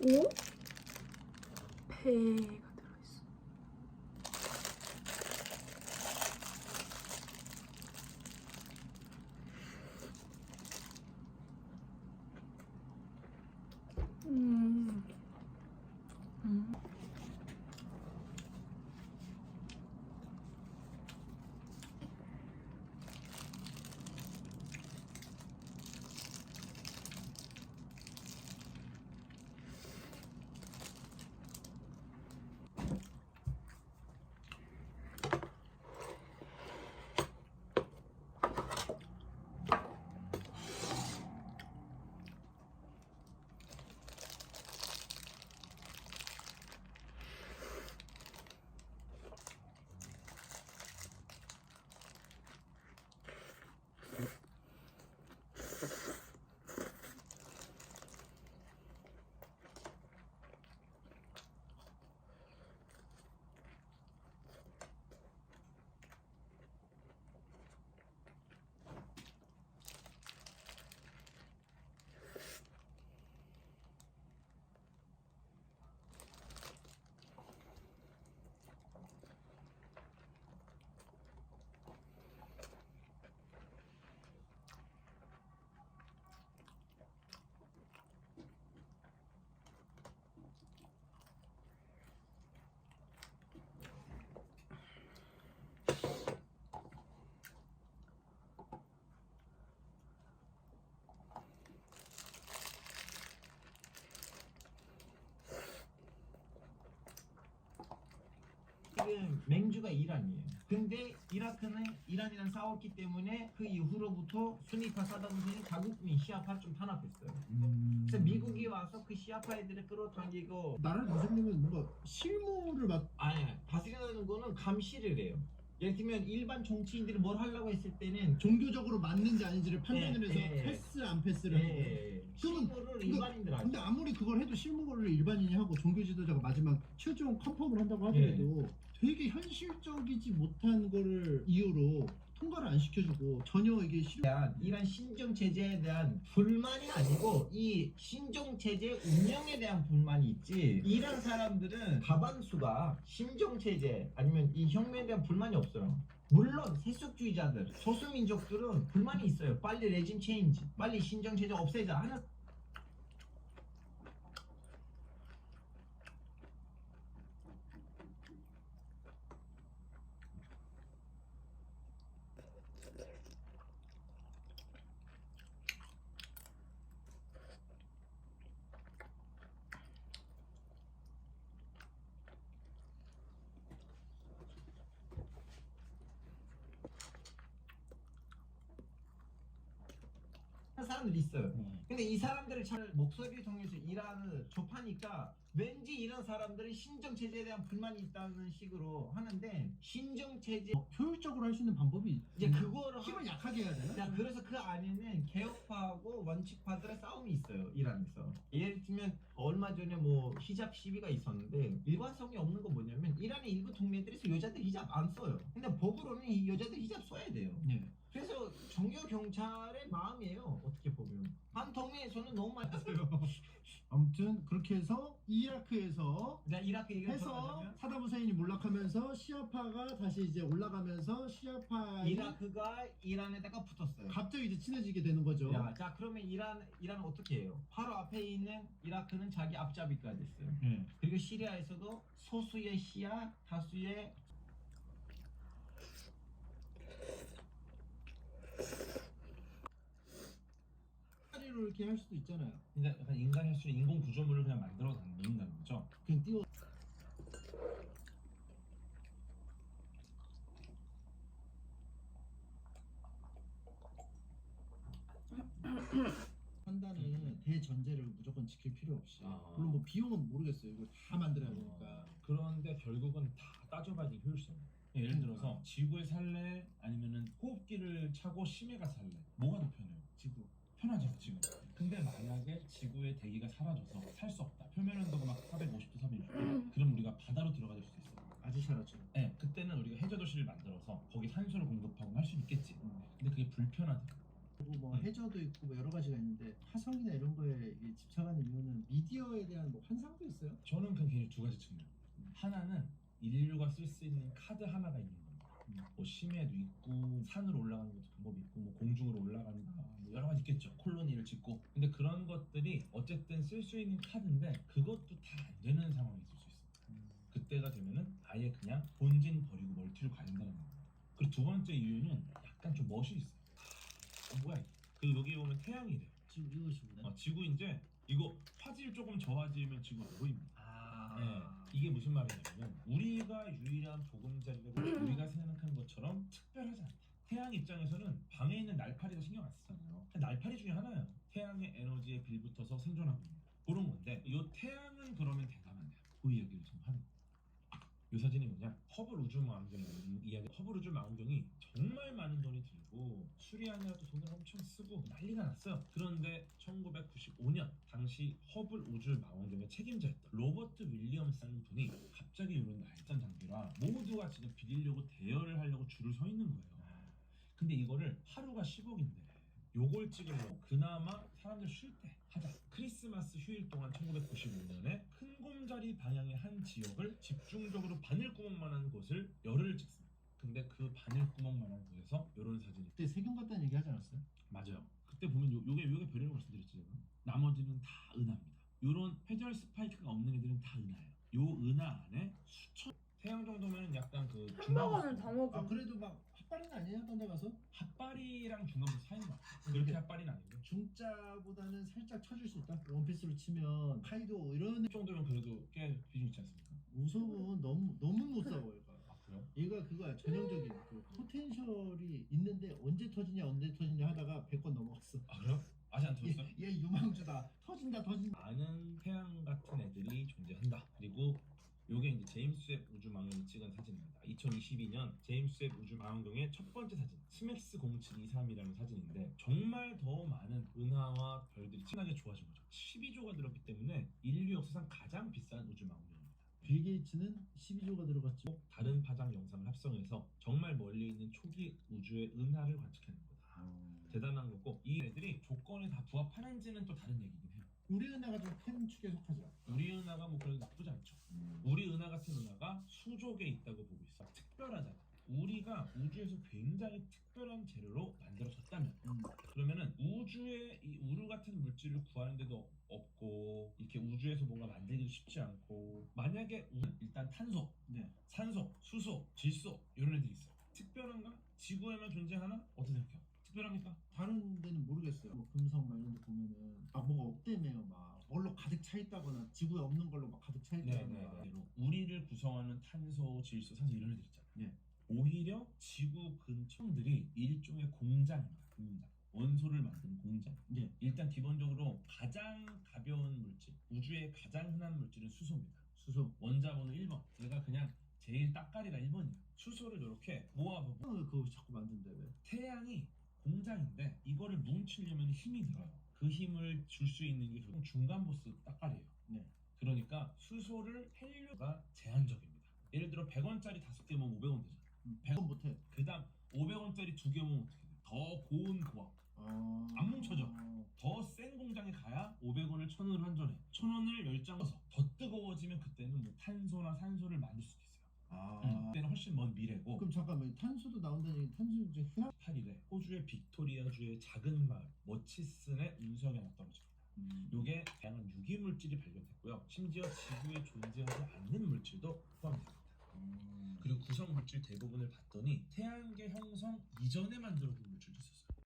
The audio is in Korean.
오? 배가 들어있어. 음. 음. 지금 맹주가 이란이에요. 근데 이라크는 이란이랑 싸웠기 때문에 그 이후로부터 수니파 사담 후세인이 자국민 시아파를 좀 탄압했어요. 그래서 미국이 와서 그 시아파 애들을 끌어당기고 나라를 다스리려면 뭔가 실무를 아니 다스리는 거는 감시를 해요. 예를 들면 일반 정치인들이 뭘 하려고 했을 때는 종교적으로 맞는지 아닌지를 판단을 해서 예. 패스 안 패스를 하는 거예요. 그러면 실무를 일반인들 하죠. 근데 아무리 그걸 해도 실무를 일반인이 하고 종교 지도자가 마지막 최종 컨펌을 한다고 하더라도 되게 현실적이지 못한 거를 이유로 통과를 안 시켜주고 전혀 이게 이란 신정 체제에 대한 불만이 아니고 이 신정 체제 운영에 대한 불만이 있지. 이란 사람들은 과반수가 신정 체제 아니면 이 혁명에 대한 불만이 없어요. 물론 세속주의자들, 소수민족들은 불만이 있어요. 빨리 레짐 체인지, 빨리 신정 체제 없애자 하는. 사람들이 있어요. 근데 이 사람들을 잘 목소리를 통해서 이란을 접하니까 왠지 이런 사람들이 신정 체제에 대한 불만이 있다는 식으로 하는데 신정 체제 효율적으로 할 수 있는 방법이 이제 그거를 힘을 약하게 해야 되나? 자, 그래서 그 안에는 개혁파하고 원칙파들의 싸움이 있어요. 이란에서. 예를 들면 얼마 전에 뭐 히잡 시위가 있었는데 일관성이 없는 건 뭐냐면 이란의 일부 동네들에서 여자들 히잡 안 써요. 근데 법으로는 이 여자들 히잡 써야 돼요. 네. 그래서 정규 경찰의 마음이에요. 어떻게 보면 한 동네에서는 너무 많이 써요. 아무튼 그렇게 해서 이라크에서 내가 이라크 얘기를 해서 돌아가자면 사담 후세인이 몰락하면서 시아파가 다시 이제 올라가면서 시아파의 이라크가 이란에다가 붙었어요. 갑자기 이제 친해지게 되는 거죠. 야, 자 그러면 이란은 어떻게 해요? 바로 앞에 있는 이라크는 자기 앞잡이가 됐어요. 그리고 시리아에서도 소수의 시아, 다수의 다리로 이렇게 할 수도 있잖아요. 그러니까 약간 인간이 할 수 있는 인공 구조물을 그냥 만들어 다닌다는 거죠. 그냥 띄워. 판단은 대전제를 무조건 지킬 필요 없이 물론 뭐 비용은 모르겠어요. 이걸 다 만들어야 되니까. 그런데 결국은 다 따져봐야 될 효율성. 예를 들어서 지구에 살래 아니면은 호흡기를 차고 심해가 살래 뭐가 더 편해요? 지구. 편하죠 지금. 근데 만약에 지구의 대기가 사라져서 살 수 없다. 표면 온도가 막 450도, 460도. 그럼 우리가 바다로 들어가 될 수도 있어요. 아지샤라죠. 네, 그때는 우리가 해저 도시를 만들어서 거기 산소를 공급하고 할 수 있겠지. 근데 그게 불편하더라고요. 그리고 뭐 해저도 있고 뭐 여러 가지가 있는데 화성이나 이런 거에 이 집착하는 이유는 미디어에 대한 뭐 환상도 있어요. 저는 그 개인적으로 두 가지 측면. 하나는 인류가 쓸 수 있는 카드 하나가 있는 겁니다. 뭐 심해도 있고 산으로 올라가는 것도 방법이 있고 뭐 공중으로 올라간다 뭐 여러 가지 있겠죠. 콜로니를 짓고. 근데 그런 것들이 어쨌든 쓸 수 있는 카드인데 그것도 다 안 되는 상황이 있을 수 있습니다. 그때가 되면은 아예 그냥 본진 버리고 멀티를 가야 된다는 겁니다. 그리고 두 번째 이유는 약간 좀 멋이 있어요. 뭐야 이게? 그 여기 보면 태양이래요. 지금 이것입니다. 지구 이제 이거 화질 조금 저하지면 지구 안 보입니다. 아, 네, 이게 무슨 말이냐면 우리가 유일한 보금자리라고 우리가 생각하는 것처럼 특별하지 않다. 태양 입장에서는 방에 있는 날파리도 신경 안 쓰잖아요. 날파리 중에 하나예요. 태양의 에너지에 빌붙어서 생존하고 있는 그런 건데 이 태양은 그러면 대단하냐 그 이야기를 지금 하는 거예요. 이 사진이 뭐냐? 허블 우주망원경이라는 이야기. 허블 우주망원경이 정말 많은 돈이 들고 수리하느라도 돈을 엄청 쓰고 난리가 났어요. 그런데 1995년 당시 허블 우주망원경의 책임자였던 로버트 윌리엄스라는 분이 갑자기 이런 날짠 장비라 모두가 지금 빌리려고 대여를 하려고 줄을 서 있는 거예요. 근데 이거를 하루가 10억인데 요걸 찍으려고 그나마 사람들 쉴 때 하자. 크리스마스 휴일 동안 1995년에 큰 곰자리 방향의 한 지역을 집중적으로 바늘구멍만한 곳을 열흘 찍습니다. 근데 그 바늘구멍만한 곳에서 이런 사진이 그때 세균 같다는 얘기 하지 않았어요? 별이라고. 맞아요. 그때 보면 요게 별이라고 말씀드렸죠 제가. 나머지는 다 은하입니다. 요런 회절 스파이크가 없는 애들은 다 은하예요. 요 은하 안에 수천 태양 정도면 약간 그 햄버거는 다 먹어. 아 그래도 막 핫바리는 아니에요? 딴 데 가서? 핫바리랑 중간부 사이인 것 같아요. 그렇게 핫바리는 아니고 중자보다는 살짝 쳐줄 수 있다? 원피스로 치면 카이도 이런 이 정도면 그래도 꽤 비중 있지 않습니까? 우석은 너무 못 싸워 얘가. 아 그래요? 얘가 그거야 전형적인 그 포텐셜이 있는데 언제 터지냐 하다가 100건 넘어갔어. 아 그래요? 아직 안 터졌어요? 얘 유망주다. 터진다. 많은 태양 같은 애들이 존재한다. 그리고 요게 이제 제임스 웹 우주망원경이 찍은 사진입니다. 2022년 제임스 웹 우주망원경의 첫 번째 사진 스맥스 0723이라는 사진인데 정말 더 많은 은하와 별들이 진하게 좋아진 거죠. 12조가 들었기 때문에 인류 역사상 가장 비싼 우주망원경입니다. 빌 게이츠는 12조가 들어갔죠. 다른 파장 영상을 합성해서 정말 멀리 있는 초기 우주의 은하를 관측하는 거다. 대단한 거고 이 애들이 조건에 다 부합하는지는 또 다른 얘기긴 해요. 우리 은하가 좀 큰 축에 속하죠. 우리 은하가 뭐 그래도 나쁘지 않죠. 우리 은하 같은 은하가 수족에 있다고 보고 있어. 특별하잖아. 우리가 우주에서 굉장히 특별한 재료로 만들어졌다면 그러면은 우주에 이 우르 같은 물질을 구하는 데도 없고 이렇게 우주에서 뭔가 만들기도 쉽지 않고 만약에 일단 탄소, 네. 산소, 수소, 질소 이런 애들이 있어요. 특별한가? 지구에만 존재하나? 어떻게 생각해요? 특별합니까? 다른 데는 모르겠어요. 뭐 금성 막 이런 데 보면은 막 뭐가 없대매요. 막 뭘로 가득 차 있다거나 지구에 없는 걸로 막 가득 차 있다거나. 우리를 구성하는 탄소, 질소, 산소 이런 애들 있잖아요. 네. 오히려 지구 근처들이 일종의 공장입니다. 공장. 원소를 만드는 공장. 네. 일단 기본적으로 가장 가벼운 물질, 우주의 가장 흔한 물질은 수소입니다. 수소. 원자번호 1번. 얘가 그냥 제일 딱가리가 1번이에요. 수소를 이렇게 모아서 그거 자꾸 만든대 왜? 태양이 공장인데 이거를 뭉치려면 힘이 들어요. 그 힘을 줄 수 있는 게 결국 중간 보스 딱가리예요. 네. 그러니까 수소를 헬륨가 제한적입니다. 예를 들어 100원짜리 5개 모으면 500원 되잖아. 100원 못해. 그 다음 500원짜리 2개 모으면 어떻게 돼? 더 고운 고압. 안 뭉쳐져. 더 센 공장에 가야 500원을 1000원으로 환전해. 1000원을 10장 넣어서 더 뜨거워지면 그때는 뭐 탄소나 산소를 만들 수도 있어요. 그때는 훨씬 먼 미래고. 그럼 잠깐만 탄소도 나온다는 얘기 탄소 이제 흔한 8일에 호주의 빅토리아주의 작은 마을 머치슨의 운석이 하나 떨어집니다. 요게 다양한 유기물질이 발견됐고요. 심지어 지구에 존재하지 않는 물질도 포함됩니다. 그리고 구성 물질 대부분을 봤더니 태양계 형성 이전에 만들어둔 물질도 있었어요.